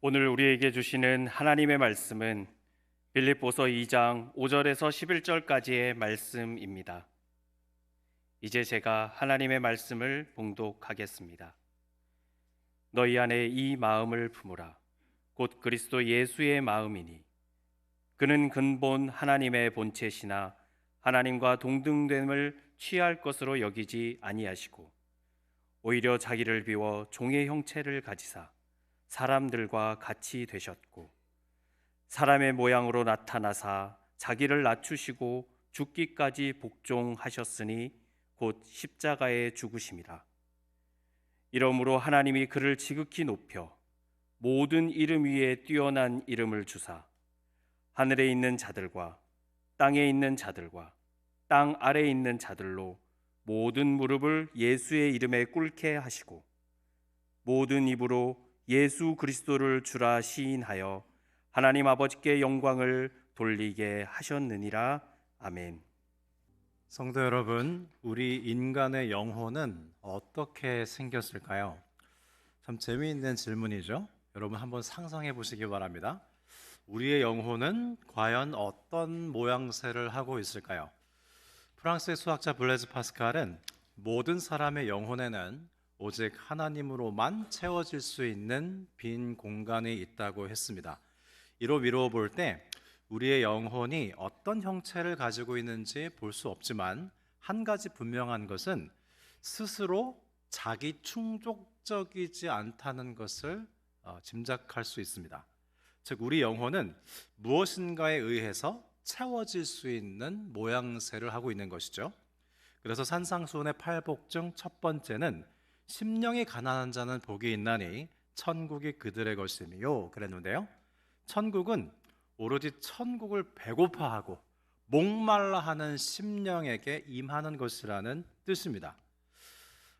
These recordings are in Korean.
오늘 우리에게 주시는 하나님의 말씀은 빌립보서 2장 5절에서 11절까지의 말씀입니다. 이제 제가 하나님의 말씀을 봉독하겠습니다. 너희 안에 이 마음을 품으라. 곧 그리스도 예수의 마음이니 그는 근본 하나님의 본체시나 하나님과 동등됨을 취할 것으로 여기지 아니하시고 오히려 자기를 비워 종의 형체를 가지사 사람들과 같이 되셨고 사람의 모양으로 나타나사 자기를 낮추시고 죽기까지 복종하셨으니 곧 십자가에 죽으심이라. 이러므로 하나님이 그를 지극히 높여 모든 이름 위에 뛰어난 이름을 주사 하늘에 있는 자들과 땅에 있는 자들과 땅 아래에 있는 자들로 모든 무릎을 예수의 이름에 꿇게 하시고 모든 입으로 예수 그리스도를 주라 시인하여 하나님 아버지께 영광을 돌리게 하셨느니라. 아멘. 성도 여러분, 우리 인간의 영혼은 어떻게 생겼을까요? 참 재미있는 질문이죠. 여러분 한번 상상해 보시기 바랍니다. 우리의 영혼은 과연 어떤 모양새를 하고 있을까요? 프랑스의 수학자 블레즈 파스칼은 모든 사람의 영혼에는 오직 하나님으로만 채워질 수 있는 빈 공간이 있다고 했습니다. 이로 미루어 볼 때 우리의 영혼이 어떤 형체를 가지고 있는지 볼 수 없지만 한 가지 분명한 것은 스스로 자기 충족적이지 않다는 것을 짐작할 수 있습니다. 즉 우리 영혼은 무엇인가에 의해서 채워질 수 있는 모양새를 하고 있는 것이죠. 그래서 산상수훈의 팔복 중 첫 번째는 심령이 가난한 자는 복이 있나니 천국이 그들의 것이며 그랬는데요. 천국은 오로지 천국을 배고파하고 목말라 하는 심령에게 임하는 것이라는 뜻입니다.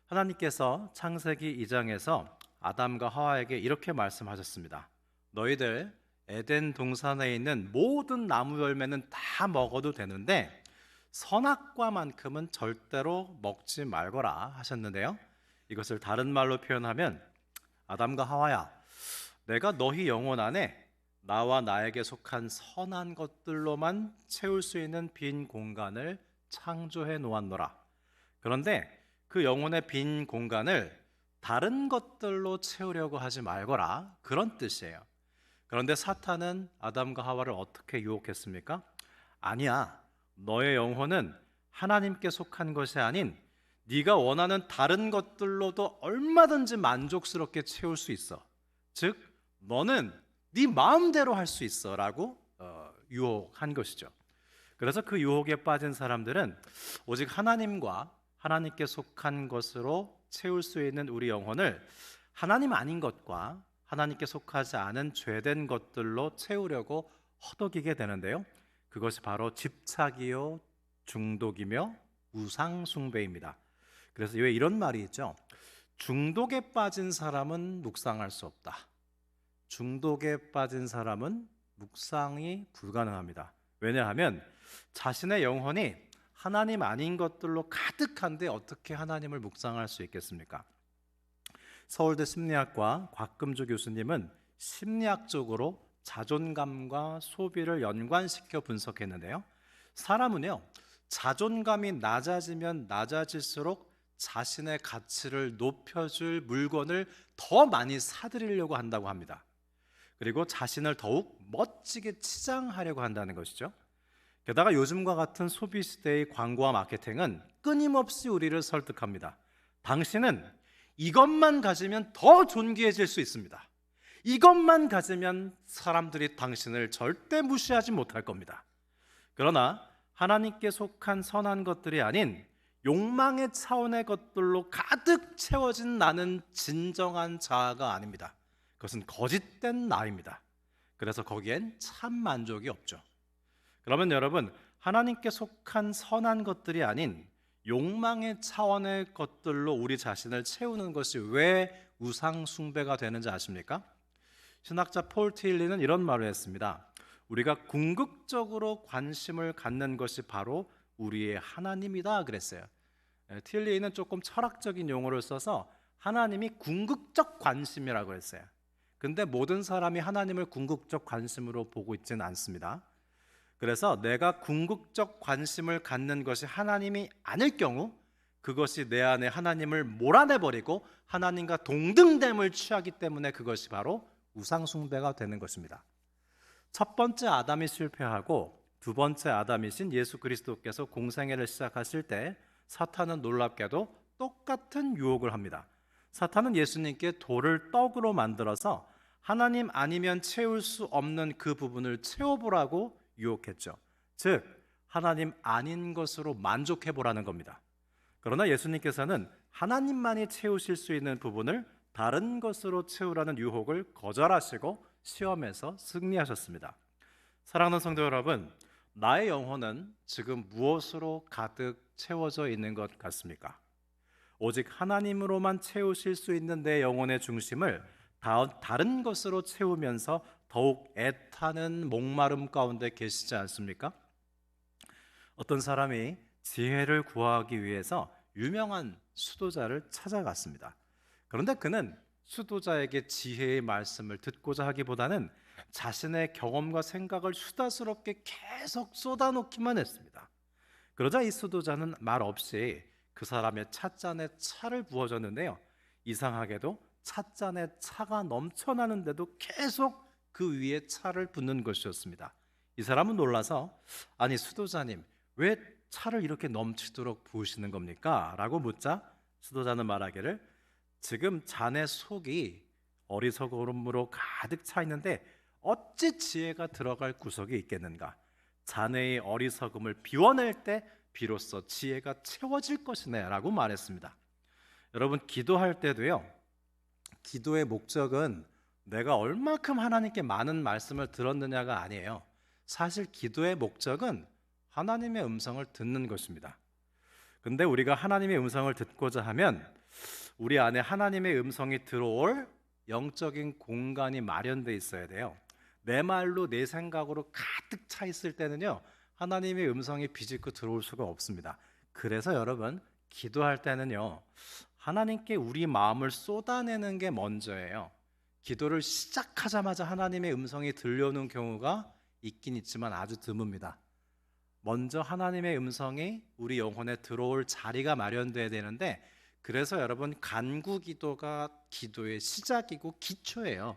하나님께서 창세기 2장에서 아담과 하와에게 이렇게 말씀하셨습니다. 너희들 에덴 동산에 있는 모든 나무 열매는 다 먹어도 되는데 선악과만큼은 절대로 먹지 말거라 하셨는데요. 이것을 다른 말로 표현하면 아담과 하와야, 내가 너희 영혼 안에 나와 나에게 속한 선한 것들로만 채울 수 있는 빈 공간을 창조해 놓았노라. 그런데 그 영혼의 빈 공간을 다른 것들로 채우려고 하지 말거라. 그런 뜻이에요. 그런데 사탄은 아담과 하와를 어떻게 유혹했습니까? 아니야. 너의 영혼은 하나님께 속한 것이 아닌 네가 원하는 다른 것들로도 얼마든지 만족스럽게 채울 수 있어. 즉 너는 네 마음대로 할 수 있어 라고 유혹한 것이죠. 그래서 그 유혹에 빠진 사람들은 오직 하나님과 하나님께 속한 것으로 채울 수 있는 우리 영혼을 하나님 아닌 것과 하나님께 속하지 않은 죄된 것들로 채우려고 허덕이게 되는데요. 그것이 바로 집착이요 중독이며 우상숭배입니다. 그래서 왜 이런 말이 있죠? 중독에 빠진 사람은 묵상할 수 없다. 중독에 빠진 사람은 묵상이 불가능합니다. 왜냐하면 자신의 영혼이 하나님 아닌 것들로 가득한데 어떻게 하나님을 묵상할 수 있겠습니까? 서울대 심리학과 곽금주 교수님은 심리학적으로 자존감과 소비를 연관시켜 분석했는데요. 사람은요, 자존감이 낮아지면 낮아질수록 자신의 가치를 높여줄 물건을 더 많이 사들이려고 한다고 합니다. 그리고 자신을 더욱 멋지게 치장하려고 한다는 것이죠. 게다가 요즘과 같은 소비 시대의 광고와 마케팅은 끊임없이 우리를 설득합니다. 당신은 이것만 가지면 더 존귀해질 수 있습니다. 이것만 가지면 사람들이 당신을 절대 무시하지 못할 겁니다. 그러나 하나님께 속한 선한 것들이 아닌 욕망의 차원의 것들로 가득 채워진 나는 진정한 자아가 아닙니다. 그것은 거짓된 나입니다. 그래서 거기엔 참 만족이 없죠. 그러면 여러분, 하나님께 속한 선한 것들이 아닌 욕망의 차원의 것들로 우리 자신을 채우는 것이 왜 우상 숭배가 되는지 아십니까? 신학자 폴 티일리는 이런 말을 했습니다. 우리가 궁극적으로 관심을 갖는 것이 바로 우리의 하나님이다 그랬어요. 티일리는 조금 철학적인 용어를 써서 하나님이 궁극적 관심이라고 했어요. 근데 모든 사람이 하나님을 궁극적 관심으로 보고 있지는 않습니다. 그래서 내가 궁극적 관심을 갖는 것이 하나님이 아닐 경우 그것이 내 안에 하나님을 몰아내버리고 하나님과 동등됨을 취하기 때문에 그것이 바로 우상숭배가 되는 것입니다. 첫 번째 아담이 실패하고 두 번째 아담이신 예수 그리스도께서 공생애를 시작하실 때 사탄은 놀랍게도 똑같은 유혹을 합니다. 사탄은 예수님께 돌을 떡으로 만들어서 하나님 아니면 채울 수 없는 그 부분을 채워보라고 유혹했죠. 즉 하나님 아닌 것으로 만족해보라는 겁니다. 그러나 예수님께서는 하나님만이 채우실 수 있는 부분을 다른 것으로 채우라는 유혹을 거절하시고 시험에서 승리하셨습니다. 사랑하는 성도 여러분, 나의 영혼은 지금 무엇으로 가득 채워져 있는 것 같습니까? 오직 하나님으로만 채우실 수 있는 내 영혼의 중심을 다른 것으로 채우면서 더욱 애타는 목마름 가운데 계시지 않습니까? 어떤 사람이 지혜를 구하기 위해서 유명한 수도자를 찾아갔습니다. 그런데 그는 수도자에게 지혜의 말씀을 듣고자 하기보다는 자신의 경험과 생각을 수다스럽게 계속 쏟아놓기만 했습니다. 그러자 이 수도자는 말 없이 그 사람의 찻잔에 차를 부어줬는데요, 이상하게도 찻잔에 차가 넘쳐나는데도 계속 그 위에 차를 붓는 것이었습니다. 이 사람은 놀라서 아니 수도자님, 왜 차를 이렇게 넘치도록 부으시는 겁니까? 라고 묻자 수도자는 말하기를 지금 자네 속이 어리석음으로 가득 차 있는데 어찌 지혜가 들어갈 구석이 있겠는가? 자네의 어리석음을 비워낼 때 비로소 지혜가 채워질 것이네 라고 말했습니다. 여러분, 기도할 때도요, 기도의 목적은 내가 얼마큼 하나님께 많은 말씀을 들었느냐가 아니에요. 사실 기도의 목적은 하나님의 음성을 듣는 것입니다. 근데 우리가 하나님의 음성을 듣고자 하면 우리 안에 하나님의 음성이 들어올 영적인 공간이 마련되어 있어야 돼요. 내 말로 내 생각으로 가득 차 있을 때는요, 하나님의 음성이 비집고 들어올 수가 없습니다. 그래서 여러분, 기도할 때는요, 하나님께 우리 마음을 쏟아내는 게 먼저예요. 기도를 시작하자마자 하나님의 음성이 들려오는 경우가 있긴 있지만 아주 드뭅니다. 먼저 하나님의 음성이 우리 영혼에 들어올 자리가 마련돼야 되는데, 그래서 여러분, 간구 기도가 기도의 시작이고 기초예요.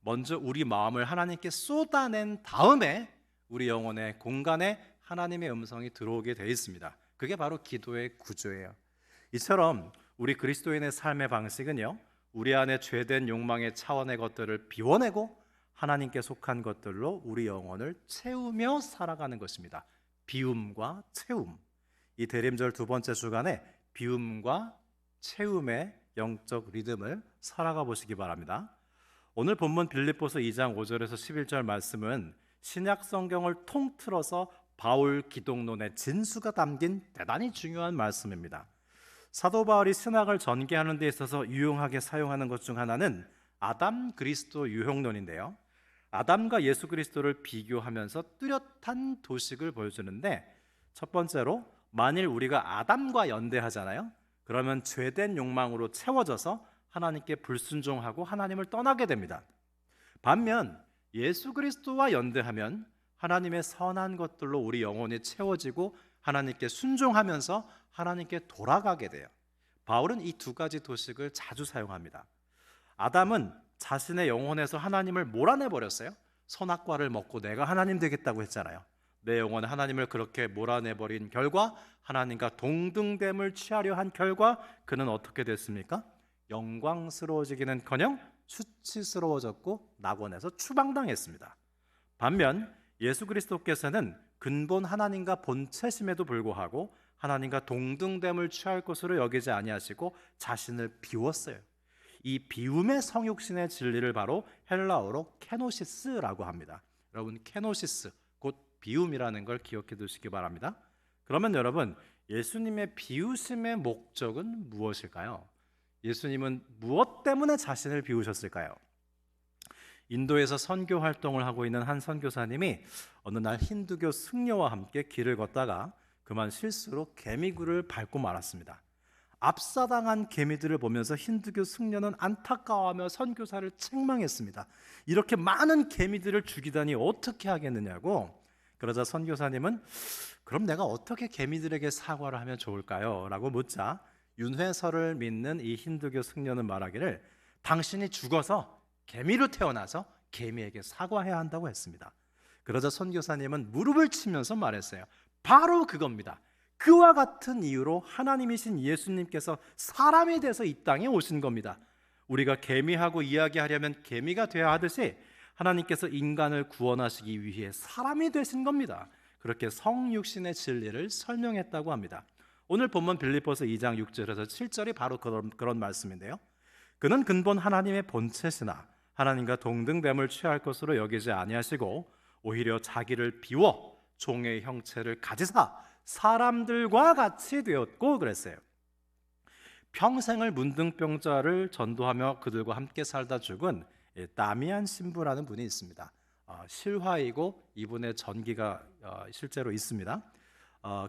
먼저 우리 마음을 하나님께 쏟아낸 다음에 우리 영혼의 공간에 하나님의 음성이 들어오게 되어 있습니다. 그게 바로 기도의 구조예요. 이처럼 우리 그리스도인의 삶의 방식은요, 우리 안에 죄된 욕망의 차원의 것들을 비워내고 하나님께 속한 것들로 우리 영혼을 채우며 살아가는 것입니다. 비움과 채움. 이 대림절 두 번째 주간에 비움과 채움의 영적 리듬을 살아가 보시기 바랍니다. 오늘 본문 빌립보서 2장 5절에서 11절 말씀은 신약 성경을 통틀어서 바울 기독론의 진수가 담긴 대단히 중요한 말씀입니다. 사도 바울이 신학을 전개하는 데 있어서 유용하게 사용하는 것 중 하나는 아담 그리스도 유형론인데요, 아담과 예수 그리스도를 비교하면서 뚜렷한 도식을 보여주는데, 첫 번째로 만일 우리가 아담과 연대하잖아요, 그러면 죄된 욕망으로 채워져서 하나님께 불순종하고 하나님을 떠나게 됩니다. 반면 예수 그리스도와 연대하면 하나님의 선한 것들로 우리 영혼이 채워지고 하나님께 순종하면서 하나님께 돌아가게 돼요. 바울은 이 두 가지 도식을 자주 사용합니다. 아담은 자신의 영혼에서 하나님을 몰아내버렸어요. 선악과를 먹고 내가 하나님 되겠다고 했잖아요. 내 영혼에 하나님을 그렇게 몰아내버린 결과, 하나님과 동등됨을 취하려 한 결과 그는 어떻게 됐습니까? 영광스러워지기는커녕 수치스러워졌고 낙원에서 추방당했습니다. 반면 예수 그리스도께서는 근본 하나님과 본체심에도 불구하고 하나님과 동등됨을 취할 것으로 여기지 아니하시고 자신을 비웠어요. 이 비움의 성육신의 진리를 바로 헬라어로 케노시스라고 합니다. 여러분, 케노시스 곧 비움이라는 걸 기억해 두시기 바랍니다. 그러면 여러분, 예수님의 비우심의 목적은 무엇일까요? 예수님은 무엇 때문에 자신을 비우셨을까요? 인도에서 선교 활동을 하고 있는 한 선교사님이 어느 날 힌두교 승려와 함께 길을 걷다가 그만 실수로 개미굴을 밟고 말았습니다. 압사당한 개미들을 보면서 힌두교 승려는 안타까워하며 선교사를 책망했습니다. 이렇게 많은 개미들을 죽이다니 어떻게 하겠느냐고. 그러자 선교사님은 그럼 내가 어떻게 개미들에게 사과를 하면 좋을까요? 라고 묻자 윤회설을 믿는 이 힌두교 승려는 말하기를 당신이 죽어서 개미로 태어나서 개미에게 사과해야 한다고 했습니다. 그러자 선교사님은 무릎을 치면서 말했어요. 바로 그겁니다. 그와 같은 이유로 하나님이신 예수님께서 사람이 돼서 이 땅에 오신 겁니다. 우리가 개미하고 이야기하려면 개미가 되어야 하듯이 하나님께서 인간을 구원하시기 위해 사람이 되신 겁니다. 그렇게 성육신의 진리를 설명했다고 합니다. 오늘 본문 빌립보서 2장 6절에서 7절이 바로 그런 말씀인데요. 그는 근본 하나님의 본체시나 하나님과 동등됨을 취할 것으로 여기지 아니하시고 오히려 자기를 비워 종의 형체를 가지사 사람들과 같이 되었고 그랬어요. 평생을 문둥병자를 전도하며 그들과 함께 살다 죽은 다미안 신부라는 분이 있습니다. 실화이고 이분의 전기가 실제로 있습니다.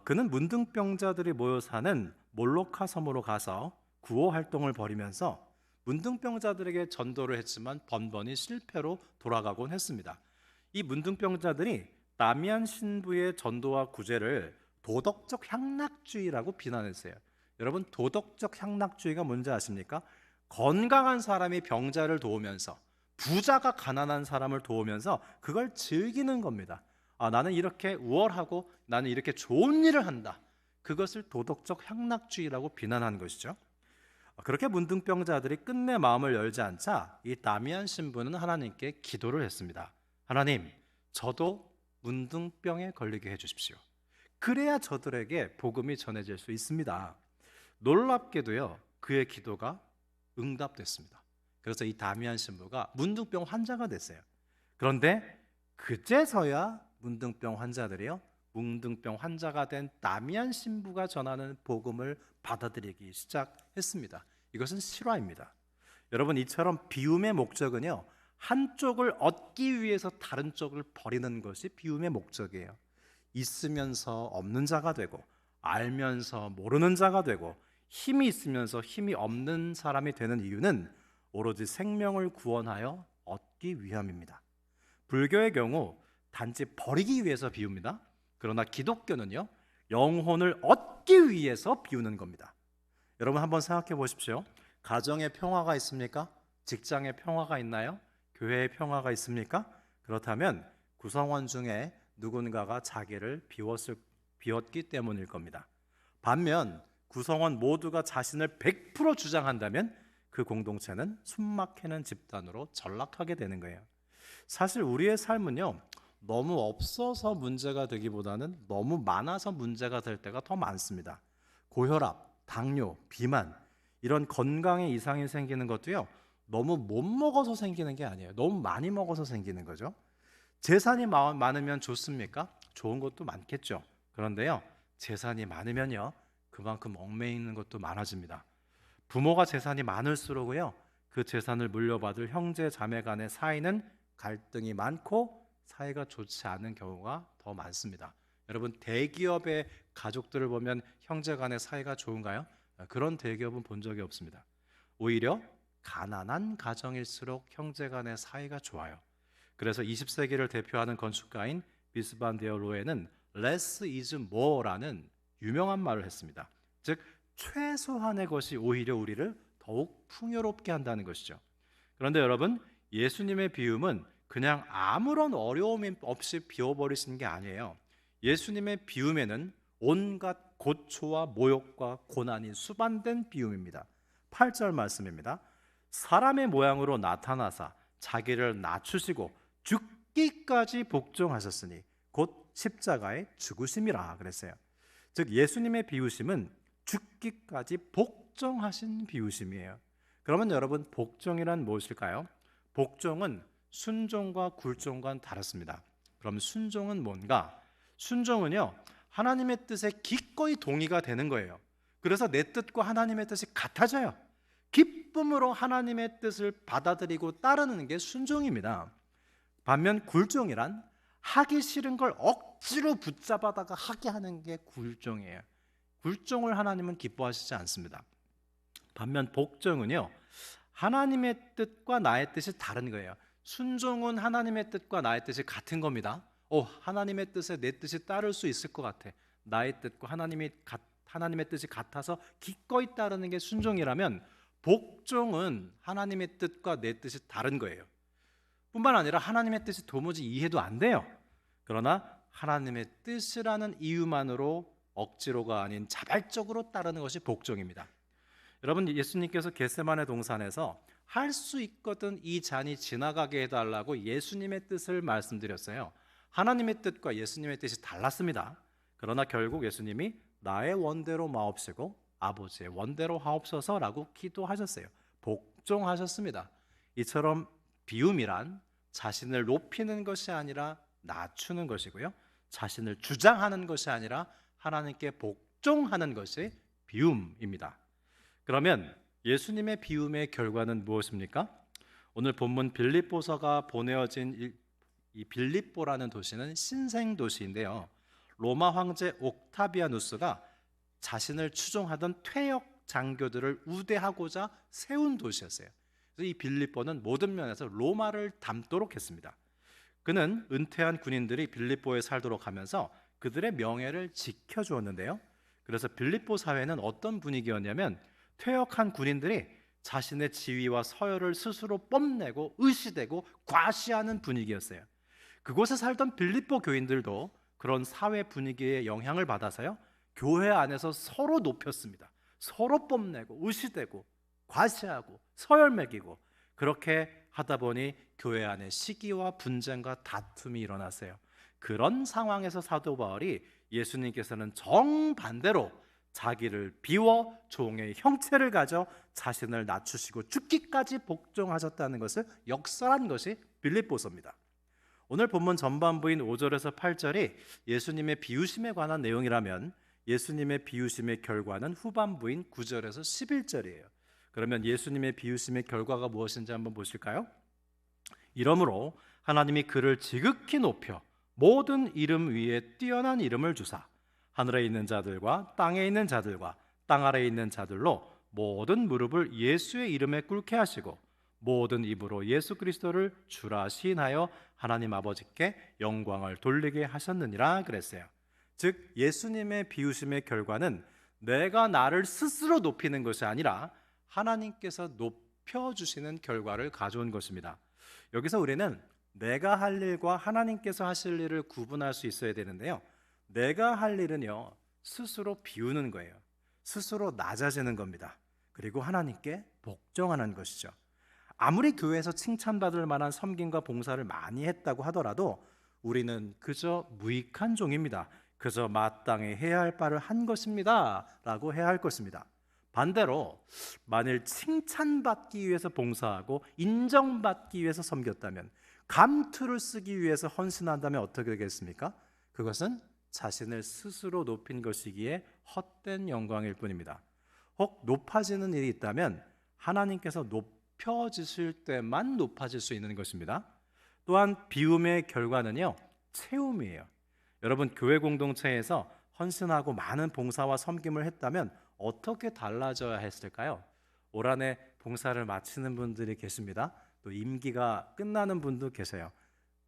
그는 문둥병자들이 모여 사는 몰로카 섬으로 가서 구호 활동을 벌이면서 문둥병자들에게 전도를 했지만 번번이 실패로 돌아가곤 했습니다. 이 문둥병자들이 다미안 신부의 전도와 구제를 도덕적 향락주의라고 비난했어요. 여러분, 도덕적 향락주의가 뭔지 아십니까? 건강한 사람이 병자를 도우면서 부자가 가난한 사람을 도우면서 그걸 즐기는 겁니다. 나는 이렇게 우월하고 나는 이렇게 좋은 일을 한다. 그것을 도덕적 향락주의라고 비난한 것이죠. 그렇게 문둥병자들이 끝내 마음을 열지 않자 이 다미안 신부는 하나님께 기도를 했습니다. 하나님, 저도 문둥병에 걸리게 해주십시오. 그래야 저들에게 복음이 전해질 수 있습니다. 놀랍게도요, 그의 기도가 응답됐습니다. 그래서 이 다미안 신부가 문둥병 환자가 됐어요. 그런데 그제서야 문둥병 환자들이요, 문둥병 환자가 된 다미안 신부가 전하는 복음을 받아들이기 시작했습니다. 이것은 실화입니다. 여러분, 이처럼 비움의 목적은요, 한쪽을 얻기 위해서 다른 쪽을 버리는 것이 비움의 목적이에요. 있으면서 없는 자가 되고 알면서 모르는 자가 되고 힘이 있으면서 힘이 없는 사람이 되는 이유는 오로지 생명을 구원하여 얻기 위함입니다. 불교의 경우 단지 버리기 위해서 비웁니다. 그러나 기독교는요, 영혼을 얻기 위해서 비우는 겁니다. 여러분 한번 생각해 보십시오. 가정에 평화가 있습니까? 직장에 평화가 있나요? 교회에 평화가 있습니까? 그렇다면 구성원 중에 누군가가 자기를 비웠기 때문일 겁니다. 반면 구성원 모두가 자신을 100% 주장한다면 그 공동체는 숨막히는 집단으로 전락하게 되는 거예요. 사실 우리의 삶은요, 너무 없어서 문제가 되기보다는 너무 많아서 문제가 될 때가 더 많습니다. 고혈압, 당뇨, 비만, 이런 건강에 이상이 생기는 것도요, 너무 못 먹어서 생기는 게 아니에요. 너무 많이 먹어서 생기는 거죠. 재산이 많으면 좋습니까? 좋은 것도 많겠죠. 그런데요, 재산이 많으면요, 그만큼 얽매이는 것도 많아집니다. 부모가 재산이 많을수록요, 그 재산을 물려받을 형제 자매 간의 사이는 갈등이 많고 사이가 좋지 않은 경우가 더 많습니다. 여러분, 대기업의 가족들을 보면 형제 간의 사이가 좋은가요? 그런 대기업은 본 적이 없습니다. 오히려 가난한 가정일수록 형제 간의 사이가 좋아요. 그래서 20세기를 대표하는 건축가인 비스반디어 로에는 less is more라는 유명한 말을 했습니다. 즉, 최소한의 것이 오히려 우리를 더욱 풍요롭게 한다는 것이죠. 그런데 여러분, 예수님의 비움은 그냥 아무런 어려움 없이 비워버리시는 게 아니에요. 예수님의 비움에는 온갖 고초와 모욕과 고난이 수반된 비움입니다. 8절 말씀입니다. 사람의 모양으로 나타나사 자기를 낮추시고 죽기까지 복종하셨으니 곧 십자가의 죽으심이라 그랬어요. 즉, 예수님의 비우심은 죽기까지 복종하신 비우심이에요. 그러면 여러분, 복종이란 무엇일까요? 복종은 순종과 굴종과는 다릅니다. 그럼 순종은 뭔가? 순종은요, 하나님의 뜻에 기꺼이 동의가 되는 거예요. 그래서 내 뜻과 하나님의 뜻이 같아져요. 기쁨으로 하나님의 뜻을 받아들이고 따르는 게 순종입니다. 반면 굴종이란 하기 싫은 걸 억지로 붙잡아다가 하게 하는 게 굴종이에요. 굴종을 하나님은 기뻐하시지 않습니다. 반면 복종은요, 하나님의 뜻과 나의 뜻이 다른 거예요. 순종은 하나님의 뜻과 나의 뜻이 같은 겁니다. 하나님의 뜻에 내 뜻이 따를 수 있을 것 같아. 나의 뜻과 하나님의 뜻이 같아서 기꺼이 따르는 게 순종이라면, 복종은 하나님의 뜻과 내 뜻이 다른 거예요. 뿐만 아니라 하나님의 뜻이 도무지 이해도 안 돼요. 그러나 하나님의 뜻이라는 이유만으로 억지로가 아닌 자발적으로 따르는 것이 복종입니다. 여러분, 예수님께서 겟세마네 동산에서 할 수 있거든 이 잔이 지나가게 해달라고 예수님의 뜻을 말씀드렸어요. 하나님의 뜻과 예수님의 뜻이 달랐습니다. 그러나 결국 예수님이 나의 원대로 마옵시고 아버지의 원대로 하옵소서라고 기도하셨어요. 복종하셨습니다. 이처럼 비움이란 자신을 높이는 것이 아니라 낮추는 것이고요, 자신을 주장하는 것이 아니라 하나님께 복종하는 것이 비움입니다. 그러면 예수님의 비움의 결과는 무엇입니까? 오늘 본문 빌립보서가 보내어진 이 빌립보라는 도시는 신생 도시인데요, 로마 황제 옥타비아누스가 자신을 추종하던 퇴역 장교들을 우대하고자 세운 도시였어요. 그래서 이 빌립보는 모든 면에서 로마를 닮도록 했습니다. 그는 은퇴한 군인들이 빌립보에 살도록 하면서 그들의 명예를 지켜주었는데요, 그래서 빌립보 사회는 어떤 분위기였냐면, 퇴역한 군인들이 자신의 지위와 서열을 스스로 뽐내고 의시되고 과시하는 분위기였어요. 그곳에 살던 빌립보 교인들도 그런 사회 분위기에 영향을 받아서요, 교회 안에서 서로 높였습니다. 서로 뽐내고 의시되고 과시하고 서열 매기고, 그렇게 하다 보니 교회 안에 시기와 분쟁과 다툼이 일어났어요. 그런 상황에서 사도 바울이 예수님께서는 정반대로 자기를 비워 종의 형체를 가져 자신을 낮추시고 죽기까지 복종하셨다는 것을 역설한 것이 빌립보서입니다. 오늘 본문 전반부인 5절에서 8절이 예수님의 비유심에 관한 내용이라면, 예수님의 비유심의 결과는 후반부인 9절에서 11절이에요. 그러면 예수님의 비유심의 결과가 무엇인지 한번 보실까요? 이러므로 하나님이 그를 지극히 높여 모든 이름 위에 뛰어난 이름을 주사 하늘에 있는 자들과 땅에 있는 자들과 땅 아래에 있는 자들로 모든 무릎을 예수의 이름에 꿇게 하시고 모든 입으로 예수 그리스도를 주라 시인하여 하나님 아버지께 영광을 돌리게 하셨느니라 그랬어요. 즉 예수님의 비유심의 결과는 내가 나를 스스로 높이는 것이 아니라 하나님께서 높여주시는 결과를 가져온 것입니다. 여기서 우리는 내가 할 일과 하나님께서 하실 일을 구분할 수 있어야 되는데요, 내가 할 일은요, 스스로 비우는 거예요. 스스로 낮아지는 겁니다. 그리고 하나님께 복종하는 것이죠. 아무리 교회에서 칭찬받을 만한 섬김과 봉사를 많이 했다고 하더라도 우리는 그저 무익한 종입니다. 그저 마땅히 해야 할 바를 한 것입니다 라고 해야 할 것입니다. 반대로 만일 칭찬받기 위해서 봉사하고 인정받기 위해서 섬겼다면, 감투를 쓰기 위해서 헌신한다면 어떻게 되겠습니까? 그것은 자신을 스스로 높인 것이기에 헛된 영광일 뿐입니다. 혹 높아지는 일이 있다면 하나님께서 높여지실 때만 높아질 수 있는 것입니다. 또한 비움의 결과는요, 채움이에요. 여러분, 교회 공동체에서 헌신하고 많은 봉사와 섬김을 했다면 어떻게 달라져야 했을까요? 올 한해 봉사를 마치는 분들이 계십니다. 또 임기가 끝나는 분도 계세요.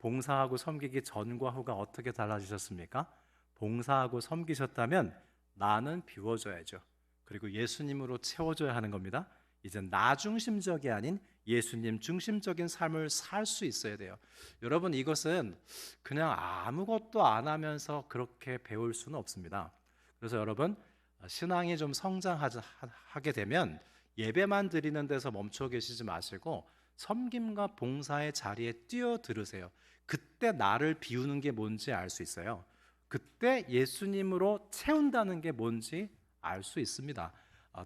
봉사하고 섬기기 전과 후가 어떻게 달라지셨습니까? 봉사하고 섬기셨다면 나는 비워져야죠. 그리고 예수님으로 채워져야 하는 겁니다. 이제 나 중심적이 아닌 예수님 중심적인 삶을 살 수 있어야 돼요. 여러분, 이것은 그냥 아무것도 안 하면서 그렇게 배울 수는 없습니다. 그래서 여러분, 신앙이 좀 성장하게 되면 예배만 드리는 데서 멈춰 계시지 마시고 섬김과 봉사의 자리에 뛰어들으세요. 그때 나를 비우는 게 뭔지 알 수 있어요. 그때 예수님으로 채운다는 게 뭔지 알 수 있습니다.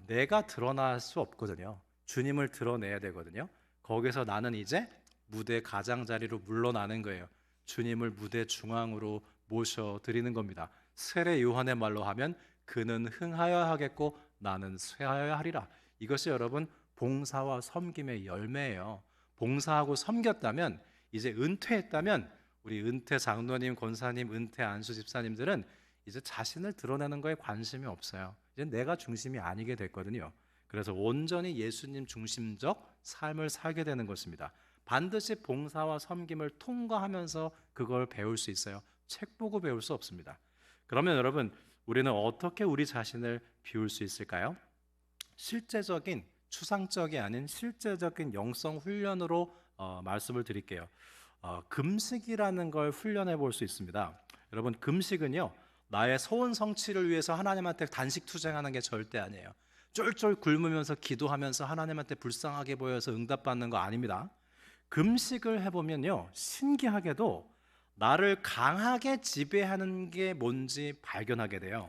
내가 드러날 수 없거든요. 주님을 드러내야 되거든요. 거기서 나는 이제 무대 가장자리로 물러나는 거예요. 주님을 무대 중앙으로 모셔드리는 겁니다. 세례 요한의 말로 하면 그는 흥하여야 하겠고 나는 쇠하여야 하리라. 이것이 여러분 봉사와 섬김의 열매예요. 봉사하고 섬겼다면, 이제 은퇴했다면, 우리 은퇴 장로님, 권사님, 은퇴 안수 집사님들은 이제 자신을 드러내는 거에 관심이 없어요. 이제 내가 중심이 아니게 됐거든요. 그래서 온전히 예수님 중심적 삶을 살게 되는 것입니다. 반드시 봉사와 섬김을 통과하면서 그걸 배울 수 있어요. 책 보고 배울 수 없습니다. 그러면 여러분, 우리는 어떻게 우리 자신을 비울 수 있을까요? 실제적인, 추상적이 아닌 실제적인 영성 훈련으로 말씀을 드릴게요. 금식이라는 걸 훈련해 볼 수 있습니다. 여러분, 금식은요, 나의 소원 성취를 위해서 하나님한테 단식 투쟁하는 게 절대 아니에요. 쫄쫄 굶으면서 기도하면서 하나님한테 불쌍하게 보여서 응답받는 거 아닙니다. 금식을 해보면요, 신기하게도 나를 강하게 지배하는 게 뭔지 발견하게 돼요.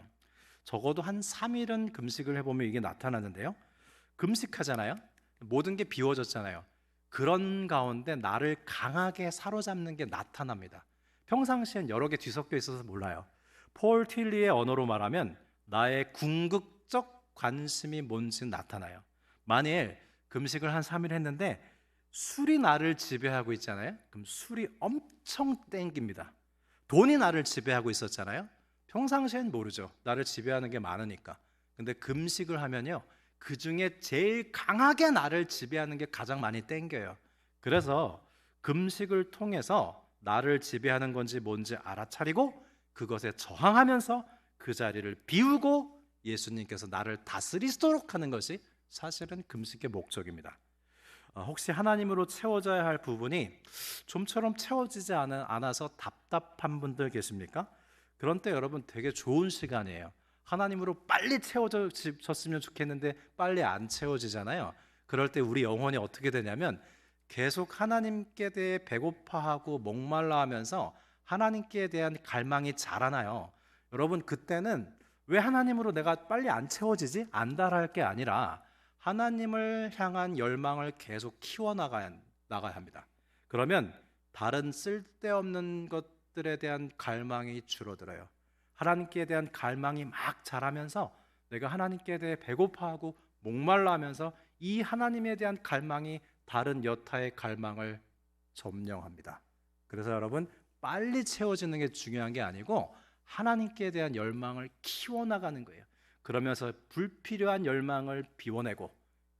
적어도 한 3일은 금식을 해보면 이게 나타나는데요. 금식하잖아요. 모든 게 비워졌잖아요. 그런 가운데 나를 강하게 사로잡는 게 나타납니다. 평상시엔 여러 개 뒤섞여 있어서 몰라요. 폴 틸리의 언어로 말하면 나의 궁극적 관심이 뭔지 나타나요. 만일 금식을 한 3일 했는데 술이 나를 지배하고 있잖아요. 그럼 술이 엄청 땡깁니다. 돈이 나를 지배하고 있었잖아요. 평상시엔 모르죠. 나를 지배하는 게 많으니까. 근데 금식을 하면요, 그 중에 제일 강하게 나를 지배하는 게 가장 많이 땡겨요. 그래서 금식을 통해서 나를 지배하는 건지 뭔지 알아차리고 그것에 저항하면서 그 자리를 비우고 예수님께서 나를 다스리도록 하는 것이 사실은 금식의 목적입니다. 혹시 하나님으로 채워져야 할 부분이 좀처럼 채워지지 않아서 답답한 분들 계십니까? 그런 때 여러분 되게 좋은 시간이에요. 하나님으로 빨리 채워졌으면 좋겠는데 빨리 안 채워지잖아요. 그럴 때 우리 영혼이 어떻게 되냐면 계속 하나님께 대해 배고파하고 목말라 하면서 하나님께 대한 갈망이 자라나요. 여러분, 그때는 왜 하나님으로 내가 빨리 안 채워지지? 안달할 게 아니라 하나님을 향한 열망을 계속 키워나가야 합니다. 그러면 다른 쓸데없는 것들에 대한 갈망이 줄어들어요. 하나님께 대한 갈망이 막 자라면서 내가 하나님께 대해 배고파하고 목말라 하면서 이 하나님에 대한 갈망이 다른 여타의 갈망을 점령합니다. 그래서 여러분, 빨리 채워지는 게 중요한 게 아니고 하나님께 대한 열망을 키워나가는 거예요. 그러면서 불필요한 열망을 비워내고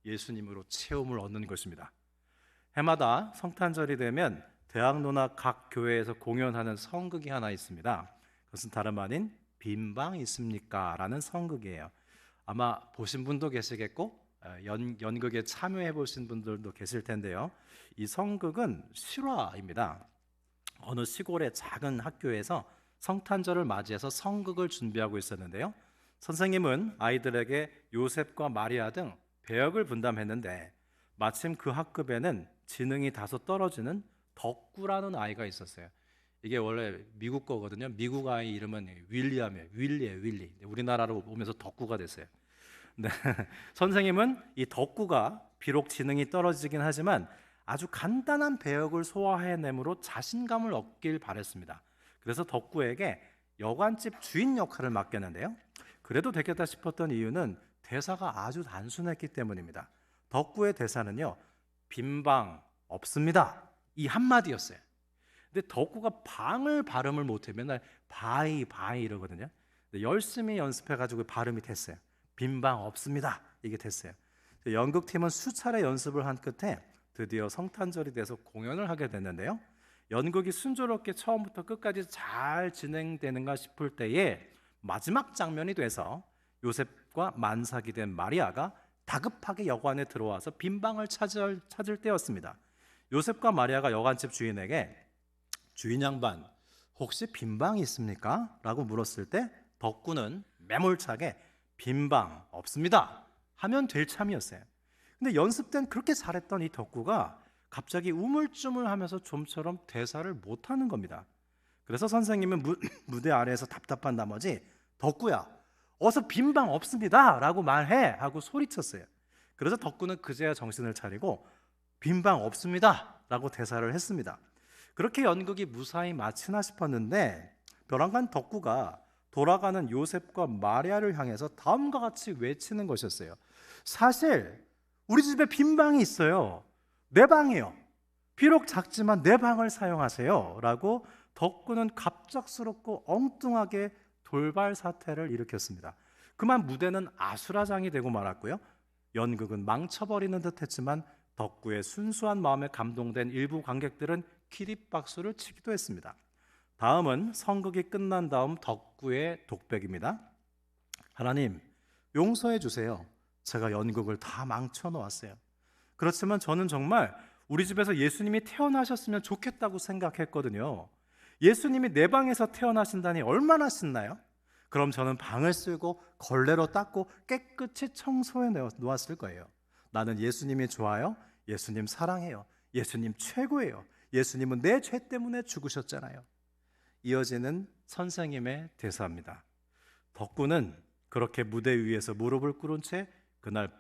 예수님으로 채움을 얻는 것입니다. 해마다 성탄절이 되면 대학로나 각 교회에서 공연하는 성극이 하나 있습니다. 그것은 다름 아닌 빈방 있습니까? 라는 성극이에요. 아마 보신 분도 계시겠고 연극에 참여해 보신 분들도 계실 텐데요. 이 성극은 실화입니다. 어느 시골의 작은 학교에서 성탄절을 맞이해서 성극을 준비하고 있었는데요. 선생님은 아이들에게 요셉과 마리아 등 배역을 분담했는데 마침 그 학급에는 지능이 다소 떨어지는 덕구라는 아이가 있었어요. 이게 원래 미국 거거든요. 미국 아이 이름은 윌리엄이에요. 윌리. 우리나라로 오면서 덕구가 됐어요. 네. 선생님은 이 덕구가 비록 지능이 떨어지긴 하지만 아주 간단한 배역을 소화해내므로 자신감을 얻길 바랬습니다. 그래서 덕구에게 여관집 주인 역할을 맡겼는데요. 그래도 되겠다 싶었던 이유는 대사가 아주 단순했기 때문입니다. 덕구의 대사는요, 빈방 없습니다, 이 한마디였어요. 근데 덕구가 방을 발음을 못해 맨날 바이 이러거든요. 열심히 연습해가지고 발음이 됐어요. 빈방 없습니다, 이게 됐어요. 연극팀은 수차례 연습을 한 끝에 드디어 성탄절이 돼서 공연을 하게 됐는데요. 연극이 순조롭게 처음부터 끝까지 잘 진행되는가 싶을 때에 마지막 장면이 돼서 요셉과 만삭이 된 마리아가 다급하게 여관에 들어와서 빈방을 찾을 때였습니다. 요셉과 마리아가 여관집 주인에게 주인 양반, 혹시 빈방이 있습니까? 라고 물었을 때 덕구는 매몰차게 빈방 없습니다 하면 될 참이었어요. 근데 연습 땐 그렇게 잘했던 이 덕구가 갑자기 우물쭈물하면서 좀처럼 대사를 못하는 겁니다. 그래서 선생님은 무대 아래에서 답답한 나머지 덕구야, 어서 빈방 없습니다 라고 말해 하고 소리쳤어요. 그래서 덕구는 그제야 정신을 차리고 빈방 없습니다 라고 대사를 했습니다. 그렇게 연극이 무사히 마치나 싶었는데 벼랑간 덕구가 돌아가는 요셉과 마리아를 향해서 다음과 같이 외치는 것이었어요. 사실 우리 집에 빈방이 있어요. 내 방이요. 비록 작지만 내 방을 사용하세요 라고 덕구는 갑작스럽고 엉뚱하게 돌발 사태를 일으켰습니다. 그만 무대는 아수라장이 되고 말았고요. 연극은 망쳐버리는 듯했지만 덕구의 순수한 마음에 감동된 일부 관객들은 기립박수를 치기도 했습니다. 다음은 성극이 끝난 다음 덕구의 독백입니다. 하나님, 용서해 주세요. 제가 연극을 다 망쳐 놓았어요. 그렇지만 저는 정말 우리 집에서 예수님이 태어나셨으면 좋겠다고 생각했거든요. 예수님이 내 방에서 태어나신다니 얼마나 신나요? 그럼 저는 방을 쓸고 걸레로 닦고 깨끗이 청소해 놓았을 거예요. 나는 예수님이 좋아요. 예수님 사랑해요. 예수님 최고예요. 예수님은 내 죄 때문에 죽으셨잖아요. 이어지는 선생님의 대사입니다. 덕구는 그렇게 무대 위에서 무릎을 꿇은 채 그날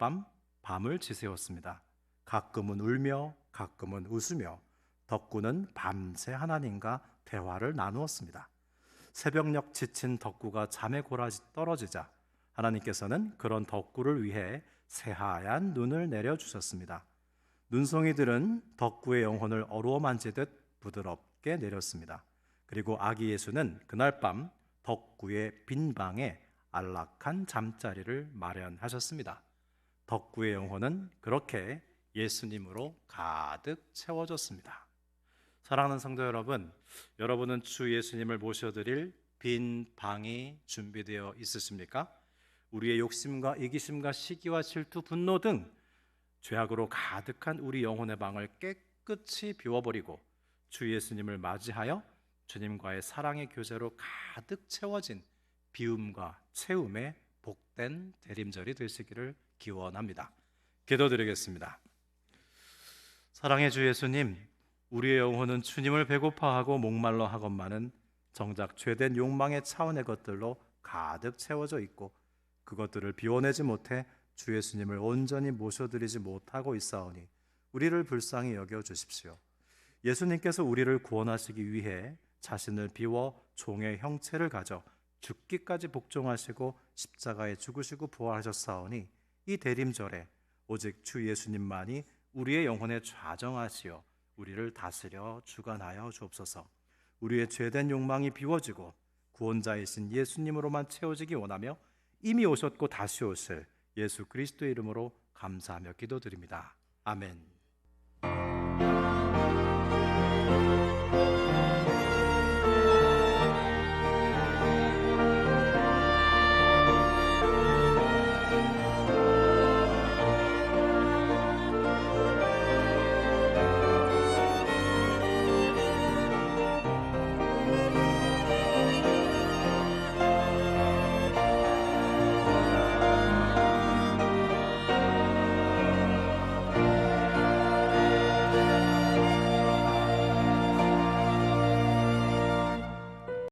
밤을 지새웠습니다. 가끔은 울며 가끔은 웃으며 덕구는 밤새 하나님과 대화를 나누었습니다. 새벽녘 지친 덕구가 잠에 떨어지자 하나님께서는 그런 덕구를 위해 새하얀 눈을 내려주셨습니다. 눈송이들은 덕구의 영혼을 어루어 만지듯 부드럽게 내렸습니다. 그리고 아기 예수는 그날 밤 덕구의 빈 방에 안락한 잠자리를 마련하셨습니다. 덕구의 영혼은 그렇게 예수님으로 가득 채워졌습니다. 사랑하는 성도 여러분, 여러분은 주 예수님을 모셔드릴 빈 방이 준비되어 있으십니까? 우리의 욕심과 이기심과 시기와 질투, 분노 등 죄악으로 가득한 우리 영혼의 방을 깨끗이 비워버리고 주 예수님을 맞이하여 주님과의 사랑의 교제로 가득 채워진 비움과 채움의 복된 대림절이 되시기를 기원합니다. 기도드리겠습니다. 사랑의 주 예수님, 우리의 영혼은 주님을 배고파하고 목말라 하건만은 정작 죄된 욕망의 차원의 것들로 가득 채워져 있고 그것들을 비워내지 못해 주 예수님을 온전히 모셔드리지 못하고 있사오니 우리를 불쌍히 여겨 주십시오. 예수님께서 우리를 구원하시기 위해 자신을 비워 종의 형체를 가져 죽기까지 복종하시고 십자가에 죽으시고 부활하셨사오니 이 대림절에 오직 주 예수님만이 우리의 영혼에 좌정하시어 우리를 다스려 주관하여 주옵소서. 우리의 죄된 욕망이 비워지고 구원자이신 예수님으로만 채워지기 원하며 이미 오셨고 다시 오실 예수 그리스도의 이름으로 감사하며 기도드립니다. 아멘.